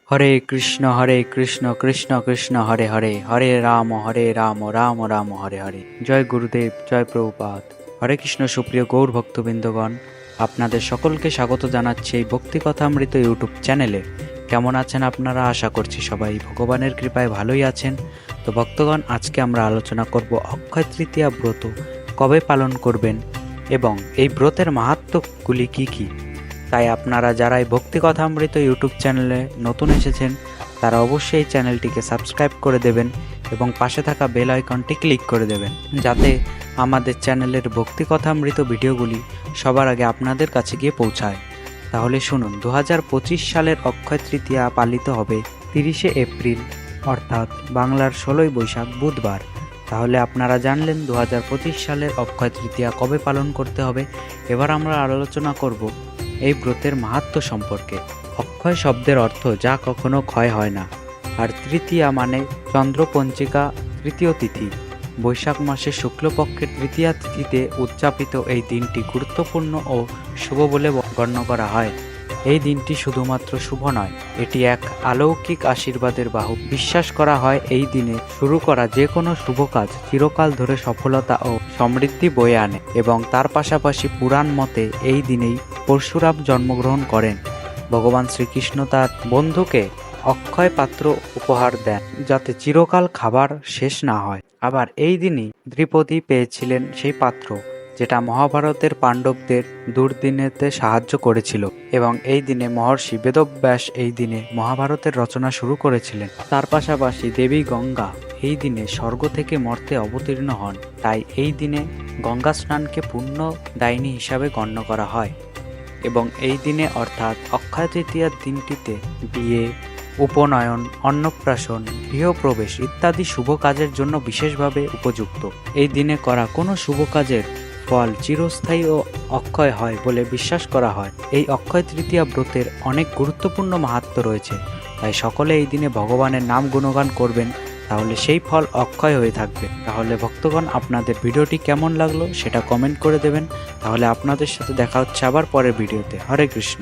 হরে কৃষ্ণ কৃষ্ণ কৃষ্ণ হরে হরে, হরে রাম রাম রাম হরে হরে। জয় গুরুদেব, জয় প্রভুপাদ। হরে কৃষ্ণ। সুপ্রিয় গৌর ভক্তবৃন্দগণ, আপনাদের সকলকে স্বাগত জানাচ্ছি এই ভক্তি কথামৃত ইউটিউব চ্যানেলে। কেমন আছেন আপনারা? আশা করছি সবাই ভগবানের কৃপায় ভালোই আছেন। তো ভক্তগণ, আজকে আমরা আলোচনা করব অক্ষয় তৃতীয়া ব্রত কবে পালন করবেন এবং এই ব্রতের মাহাত্ম্যগুলি কি কি। তাই আপনারা যারা এই ভক্তি কথামৃত ইউটিউব চ্যানেলে নতুন এসেছেন তারা অবশ্যই এই চ্যানেলটিকে সাবস্ক্রাইব করে দেবেন এবং পাশে থাকা বেল আইকনটি ক্লিক করে দেবেন, যাতে আমাদের চ্যানেলের ভক্তি কথামৃত ভিডিওগুলি সবার আগে আপনাদের কাছে গিয়ে পৌঁছায়। তাহলে শুনুন, 2025 সালের অক্ষয় তৃতীয়া পালিত হবে 30শে এপ্রিল, অর্থাৎ বাংলার 16ই বৈশাখ বুধবার। তাহলে আপনারা জানলেন 2025 সালের অক্ষয় তৃতীয়া কবে পালন করতে হবে। এবার আমরা আলোচনা করব এই ব্রতের মাহাত্ম্য সম্পর্কে। অক্ষয় শব্দের অর্থ যা কখনো ক্ষয় হয় না, আর তৃতীয়া মানে চন্দ্রপঞ্জিকা তৃতীয় তিথি। বৈশাখ মাসের শুক্লপক্ষের তৃতীয়া তিথিতে উদযাপিত এই দিনটি গুরুত্বপূর্ণ ও শুভ বলে গণ্য করা হয়। এই দিনটি শুধুমাত্র শুভ নয়, এটি এক অলৌকিক আশীর্বাদের বাহক। বিশ্বাস করা হয় এই দিনে শুরু করা যে কোনো শুভ কাজ চিরকাল ধরে সফলতা ও সমৃদ্ধি বয়ে আনে, এবং তার পাশাপাশি পুরাণ মতে এই দিনেই পরশুরাম জন্মগ্রহণ করেন। ভগবান শ্রীকৃষ্ণ তার বন্ধুকে অক্ষয় পাত্র উপহার দেন, যাতে চিরকাল খাবার শেষ না হয়। আবার এই দিনই দ্রৌপদী পেয়েছিলেন সেই পাত্র যেটা মহাভারতের পাণ্ডবদের দুর্দিনেতে সাহায্য করেছিল, এবং এই দিনে মহর্ষি বেদব্যাস এই দিনে মহাভারতের রচনা শুরু করেছিলেন। তার পাশাপাশি দেবী গঙ্গা এই দিনে স্বর্গ থেকে মর্তে অবতীর্ণ হন, তাই এই দিনে গঙ্গা স্নানকে পুণ্যদায়িনী হিসাবে গণ্য করা হয়। এবং এই দিনে অর্থাৎ অক্ষয় তৃতীয়ার দিনটিতে বিয়ে, উপনয়ন, অন্নপ্রাশন, গৃহপ্রবেশ ইত্যাদি শুভ কাজের জন্য বিশেষভাবে উপযুক্ত। এই দিনে করা কোনো শুভ কাজের ফল চিরস্থায়ী ও অক্ষয় হয় বলে বিশ্বাস করা হয়। এই অক্ষয় তৃতীয়া ব্রতের অনেক গুরুত্বপূর্ণ মাহাত্ম্য রয়েছে, তাই সকলে এই দিনে ভগবানের নাম গুণগান করবেন, তাহলে সেই ফল অক্ষয় হয়ে থাকবে। তাহলে ভক্তগণ, আপনাদের ভিডিওটি কেমন লাগলো সেটা কমেন্ট করে দেবেন। তাহলে আপনাদের সাথে দেখা হচ্ছে আবার পরের ভিডিওতে। হরে কৃষ্ণ।